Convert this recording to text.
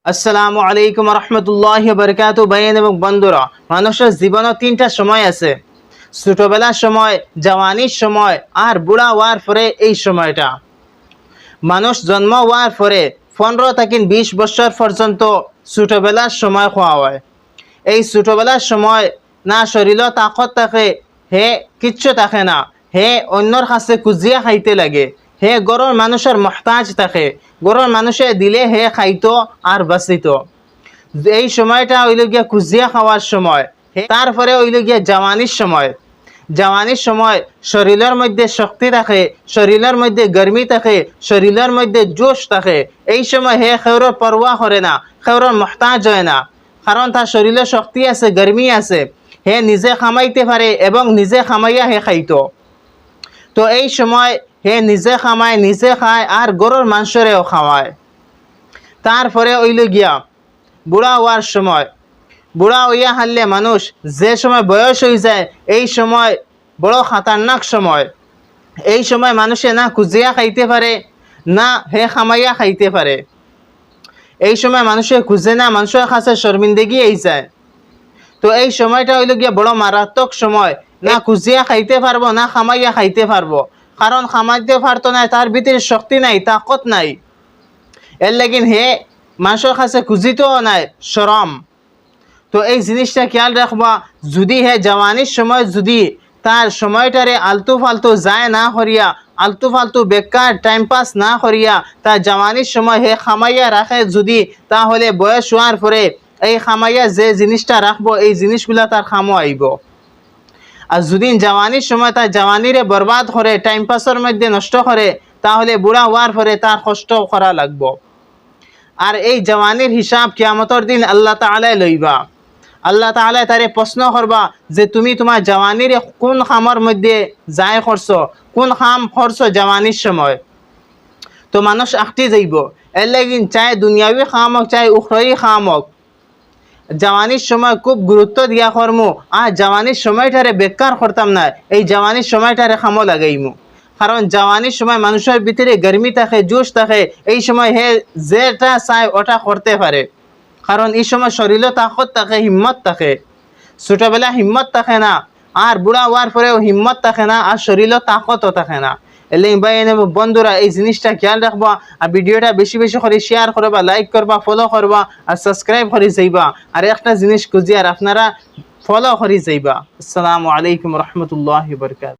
আসসালামু আলাইকুম রহমতুল্লাহি বারাকাতুহু। ভাইয়ের এবং বন্ধুরা, মানুষের জীবনে তিনটা সময় আছে: ছোটবেলার সময়, জওয়ানির সময় আর বুড়া হওয়ার পরে। এই সময়টা মানুষ জন্ম হওয়ার পরে 15 থেকে 20 বছর পর্যন্ত ছোটবেলার সময় হওয়া হয়। এই ছোটবেলার সময় না শরীরে তাকত থাকে, হে কিচ্ছু থাকে না, হে অন্যর কাছে খুঁজিয়া খাইতে লাগে, হে গরর মানুষের মহতাজ থাকে, গরর মানুষে দিলে হে খাইতো আর বাঁচিত। এই সময়টা হইল গিয়া খুঁজিয়া খাওয়ার সময়। তারপরে হইল গিয়া জওয়ানির সময়। জওয়ানির সময় শরীরের মধ্যে শক্তি থাকে, শরীরের মধ্যে গরমি থাকে, শরীরের মধ্যে জোশ থাকে। এই সময় হে খেউরের পরোয়া করে না, খেউরের মহতাজ হয় না, কারণ তার শরীরে শক্তি আছে, গরমি আছে, হে নিজে খামাইতে পারে এবং নিজে খামাইয়া হে খাইতো। তো এই সময় হে নিজে খামায়, নিজে খায় আর গরুর মাংসরেও খাওয়ায়। তারপরে হইল গিয়া বুড়া হওয়ার সময়। বুড়া হইয়া হারলে মানুষ যে সময় বয়স হয়ে যায়, এই সময় বড় খাতারনাক সময়। এই সময় মানুষে না খুঁজিয়া খাইতে পারে, না হে খামাইয়া খাইতে পারে। এই সময় মানুষে খুঁজে না, মানুষের কাছে শর্মিন্দগি এই যায়। তো এই সময়টা হইল গিয়া বড় মারাত্মক সময়। না খুঁজিয়া খাইতে পারবো, না খামাইয়া খাইতে পারবো, কারণ খামাইতে পারতো না, তার ভিতরে শক্তি নাই, তাকত নাই। এর লাগিন হে মানুষের কাছে খুঁজিতেও নাই, শরম। তো এই জিনিসটা খেয়াল রাখবা। যদি হে জওয়ানির সময় যদি তার সময়টারে আলতু ফালতু যায় না করিয়া, আলতু ফালতু বেকার টাইম পাস না করিয়া তার জওয়ানির সময় হে খামাইয়া রাখে যদি, তাহলে বয়স হওয়ার পরে এই খামাইয়া যে জিনিসটা রাখবো, এই জিনিসগুলা তার খামো আইব। আর যদি জওয়ানির সময় তার জওয়ানিরে বরবাদ করে, টাইম পাসের মধ্যে নষ্ট করে, তাহলে বুড়া হওয়ার পরে তার কষ্ট করা লাগবো। আর এই জওয়ানির হিসাব কিয়ামতের দিন আল্লাহ তাআলা লইবা। আল্লাহ তাআলা তারে প্রশ্ন করবা যে তুমি তোমার জওয়ানির কোন খামের মধ্যে যায় করছো, কোন খাম করছো জওয়ানির সময়। তো মানুষ আঁকতে যাইব। এর লাগিন চাই দুনিয়াবি খাম হোক, চাই উখরই খাম হোক, জওয়ানির সময় খুব গুরুত্ব দিয়া করমু। আর জওয়ানির সময়টারে বেকার করতাম না, এই জওয়ানির সময়টারে খামো লাগাইমু। কারণ জওয়ানির সময় মানুষের ভিতরে গরমি থাকে, জোশ থাকে। এই সময় হে যেটা চায় ওটা করতে পারে, কারণ এই সময় শরীরে তাকত থাকে, হিম্মত থাকে। ছোটবেলা হিম্মত থাকে না, আর বুড়া হওয়ার পরেও হিম্মত থাকে না, আর শরীরে তাকতও থাকে না। এলে ভাই বন্ধুরা, এই জিনিসটা খেয়াল রাখবা। আর ভিডিওটা বেশি বেশি করে শেয়ার করবা, লাইক করবা, ফলো করবা আর সাবস্ক্রাইব করে যাইবা। আর একটা জিনিস খুঁজি আর আপনারা ফলো করে যাইবা। আসসালামু আলাইকুম রহমতুল্লাহি বারাকাতুহু।